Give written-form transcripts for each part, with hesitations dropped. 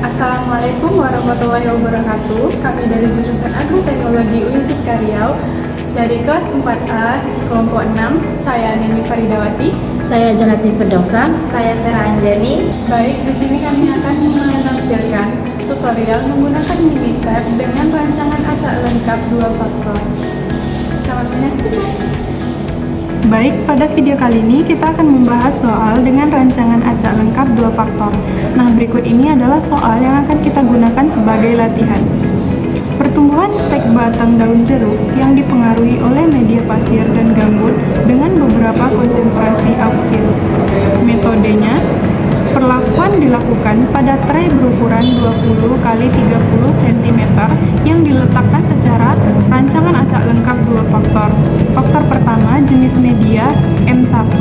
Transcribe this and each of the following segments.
Assalamualaikum warahmatullahi wabarakatuh. Kami dari jurusan Agroteknologi UINSIS Riau dari kelas 4A kelompok 6. Saya Nini Faridawati. Saya Janati Firdausa. Saya Vera Anjani. Baik, di sini kami akan menampilkan tutorial menggunakan Minitab dengan rancangan acak lengkap 2 faktor. Selamat menyaksikan. Baik, pada video kali ini kita akan membahas soal dengan rancangan acak lengkap 2 faktor. Nah, berikut ini adalah soal yang akan kita gunakan sebagai latihan. Pertumbuhan stek batang daun jeruk yang dipengaruhi oleh media pasir dan gambut dengan beberapa konsentrasi auksil. Metodenya, perlakuan dilakukan pada tray berukuran 20 x 30 cm yang diletakkan secara rancangan acak lengkap 2 faktor. Faktor pertama jenis media M1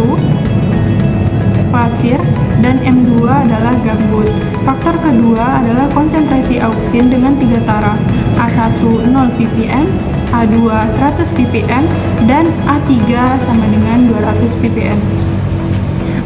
pasir dan M2 adalah gambut. Faktor kedua adalah konsentrasi auksin dengan 3 taraf, A1 0 ppm, A2 100 ppm, dan A3 sama dengan 200 ppm.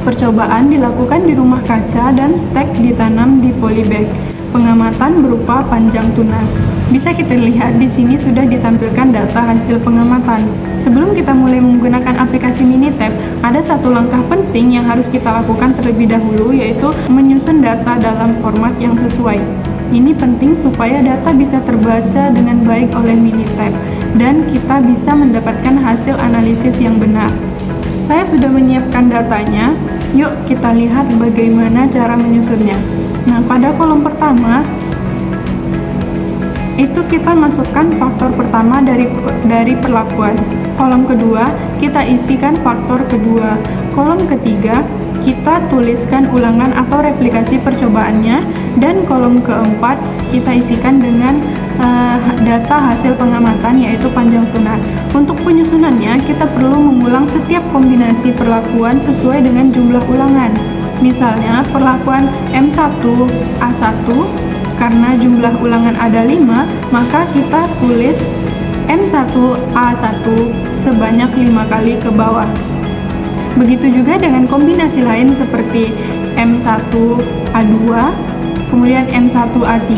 Percobaan dilakukan di rumah kaca dan stek ditanam di polybag. Pengamatan berupa panjang tunas. Bisa kita lihat di sini sudah ditampilkan data hasil pengamatan. Sebelum kita mulai menggunakan aplikasi Minitab, ada satu langkah penting yang harus kita lakukan terlebih dahulu, yaitu menyusun data dalam format yang sesuai. Ini penting supaya data bisa terbaca dengan baik oleh Minitab dan kita bisa mendapatkan hasil analisis yang benar. Saya sudah menyiapkan datanya. Yuk kita lihat bagaimana cara menyusunnya. Nah, pada kolom pertama itu kita masukkan faktor pertama dari perlakuan. Kolom kedua kita isikan faktor kedua. Kolom ketiga kita tuliskan ulangan atau replikasi percobaannya, dan kolom keempat kita isikan dengan data hasil pengamatan, yaitu panjang tunas. Untuk penyusunannya kita perlu mengulang setiap kombinasi perlakuan sesuai dengan jumlah ulangan. Misalnya perlakuan M1 A1, karena jumlah ulangan ada 5, maka kita tulis M1 A1 sebanyak 5 kali ke bawah. Begitu juga dengan kombinasi lain seperti M1 A2, kemudian M1 A3,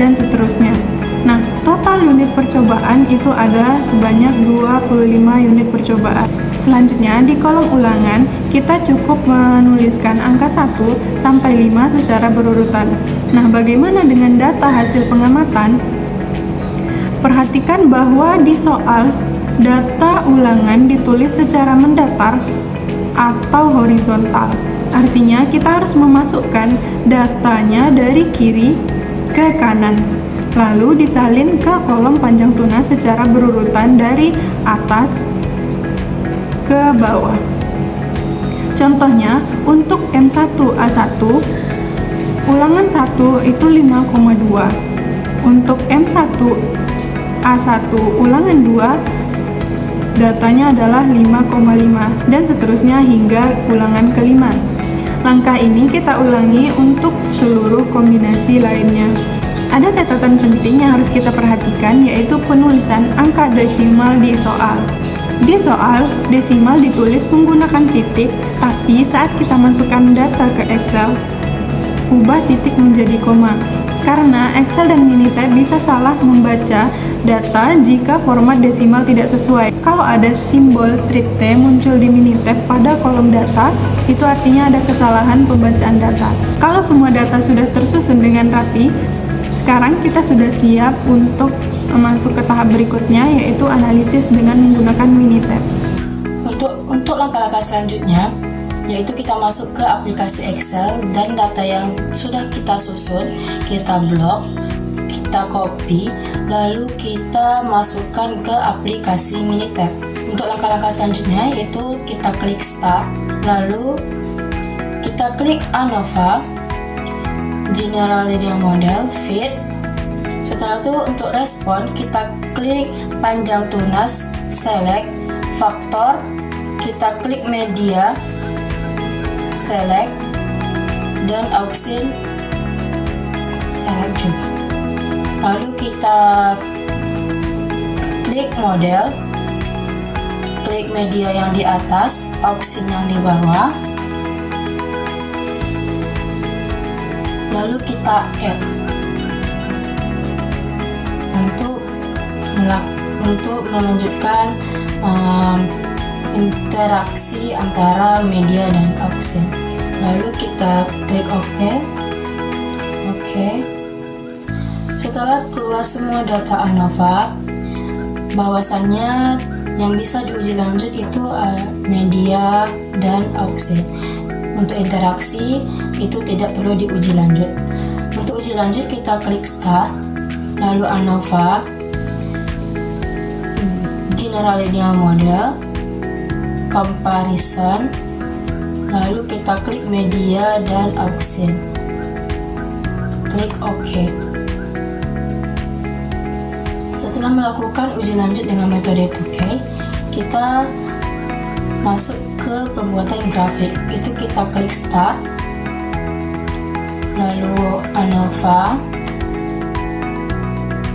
dan seterusnya. Nah, total unit percobaan itu ada sebanyak 25 unit percobaan. Selanjutnya, di kolom ulangan, kita cukup menuliskan angka 1 sampai 5 secara berurutan. Nah, bagaimana dengan data hasil pengamatan? Perhatikan bahwa di soal, data ulangan ditulis secara mendatar atau horizontal. Artinya, kita harus memasukkan datanya dari kiri ke kanan, lalu disalin ke kolom panjang tunas secara berurutan dari atas ke bawah. Contohnya, untuk M1 A1, ulangan 1 itu 5,2. Untuk M1 A1 ulangan 2, datanya adalah 5,5, dan seterusnya hingga ulangan kelima. Langkah ini kita ulangi untuk seluruh kombinasi lainnya. Ada catatan penting yang harus kita perhatikan, yaitu penulisan angka desimal di soal. Di soal, desimal ditulis menggunakan titik, tapi saat kita masukkan data ke Excel, ubah titik menjadi koma. Karena Excel dan Minitab bisa salah membaca data jika format desimal tidak sesuai. Kalau ada simbol strip T muncul di Minitab pada kolom data, itu artinya ada kesalahan pembacaan data. Kalau semua data sudah tersusun dengan rapi, sekarang kita sudah siap untuk masuk ke tahap berikutnya, yaitu analisis dengan menggunakan Minitab. Untuk langkah-langkah selanjutnya, yaitu kita masuk ke aplikasi Excel dan data yang sudah kita susun, kita blok, kita copy, lalu kita masukkan ke aplikasi Minitab. Untuk langkah-langkah selanjutnya, yaitu kita klik Start, lalu kita klik ANOVA, General Linear Model, Fit. Setelah itu untuk respon, kita klik panjang tunas, select, faktor, kita klik media, select, dan auksin, select juga. Lalu kita klik model, klik media yang di atas, auksin yang di bawah, lalu kita add. untuk melanjutkan interaksi antara media dan auksin. Lalu kita klik OK. Setelah keluar semua data ANOVA, bahwasannya yang bisa diuji lanjut itu media dan auksin. Untuk interaksi itu tidak perlu diuji lanjut. Untuk uji lanjut kita klik Start, lalu ANOVA, General Linear Model, Comparison, lalu kita klik media dan auksin. Klik OK. Setelah melakukan uji lanjut dengan metode 2K, kita masuk ke pembuatan grafik. Itu kita klik Start, lalu ANOVA,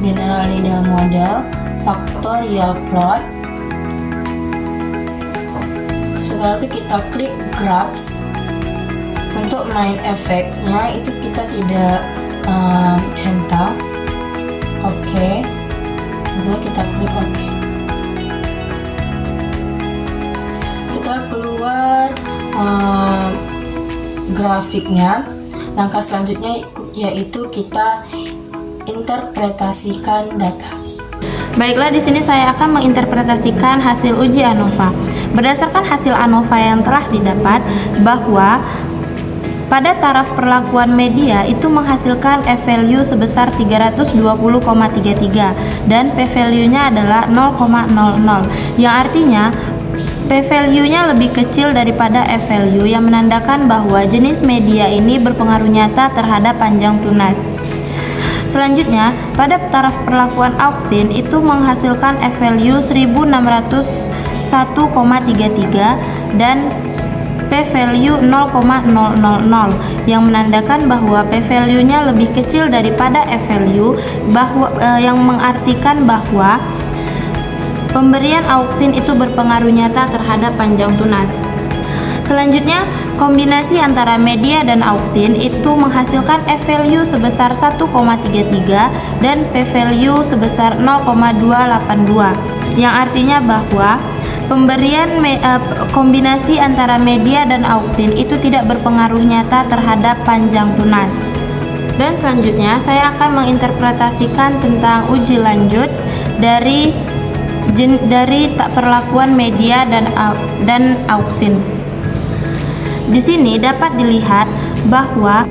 General Linear Model, Factorial Plot. Setelah itu kita klik Graphs. Untuk main efeknya itu kita tidak centang. Oke. Lalu kita klik OK. Setelah keluar grafiknya, langkah selanjutnya yaitu kita interpretasikan data. Baiklah, di sini saya akan menginterpretasikan hasil uji ANOVA. Berdasarkan hasil ANOVA yang telah didapat, bahwa pada taraf perlakuan media itu menghasilkan F-value sebesar 320,33 dan P-value-nya adalah 0,00, yang artinya P-value-nya lebih kecil daripada F-value, yang menandakan bahwa jenis media ini berpengaruh nyata terhadap panjang tunas. Selanjutnya, pada taraf perlakuan auksin itu menghasilkan F-value 1601,33 dan P-value 0,000, yang menandakan bahwa P-value-nya lebih kecil daripada F-value, yang mengartikan bahwa pemberian auksin itu berpengaruh nyata terhadap panjang tunas. Selanjutnya, kombinasi antara media dan auksin itu menghasilkan F-value sebesar 1,33 dan P-value sebesar 0,282, yang artinya bahwa pemberian kombinasi antara media dan auksin itu tidak berpengaruh nyata terhadap panjang tunas. Dan selanjutnya saya akan menginterpretasikan tentang uji lanjut dari perlakuan media dan auksin. Di sini dapat dilihat bahwa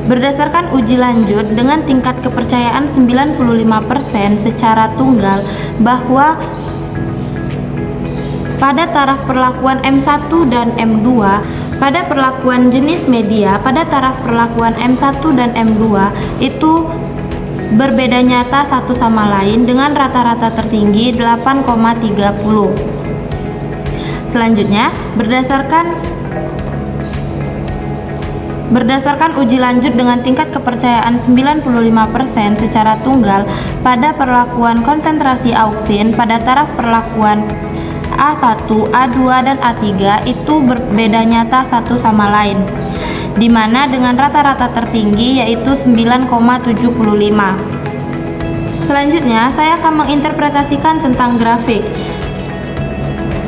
berdasarkan uji lanjut dengan tingkat kepercayaan 95% secara tunggal, bahwa pada taraf perlakuan M1 dan M2, pada perlakuan jenis media, pada taraf perlakuan M1 dan M2 itu berbeda nyata satu sama lain dengan rata-rata tertinggi 8,30. Selanjutnya, berdasarkan uji lanjut dengan tingkat kepercayaan 95% secara tunggal, pada perlakuan konsentrasi auksin pada taraf perlakuan A1, A2, dan A3 itu berbeda nyata satu sama lain, di mana dengan rata-rata tertinggi yaitu 9,75. Selanjutnya, saya akan menginterpretasikan tentang grafik.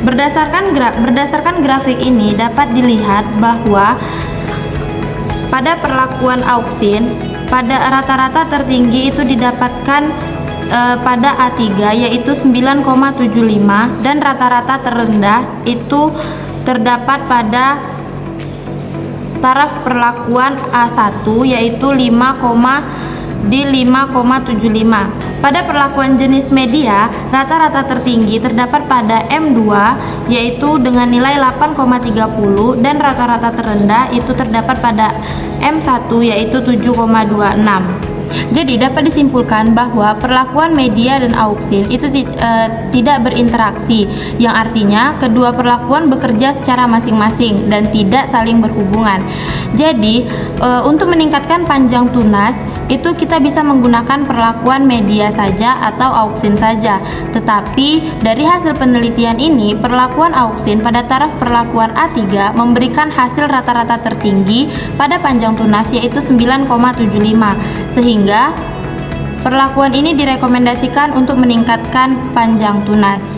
Berdasarkan grafik ini dapat dilihat bahwa pada perlakuan auksin, pada rata-rata tertinggi itu didapatkan pada A3 yaitu 9,75 dan rata-rata terendah itu terdapat pada taraf perlakuan A1 yaitu 5,75. Pada perlakuan jenis media, rata-rata tertinggi terdapat pada M2 yaitu dengan nilai 8,30 dan rata-rata terendah itu terdapat pada M1 yaitu 7,26. Jadi dapat disimpulkan bahwa perlakuan media dan auksin itu tidak berinteraksi, yang artinya kedua perlakuan bekerja secara masing-masing dan tidak saling berhubungan. Jadi untuk meningkatkan panjang tunas itu kita bisa menggunakan perlakuan media saja atau auksin saja. Tetapi dari hasil penelitian ini, perlakuan auksin pada taraf perlakuan A3 memberikan hasil rata-rata tertinggi pada panjang tunas yaitu 9,75, sehingga Perlakuan ini direkomendasikan untuk meningkatkan panjang tunas.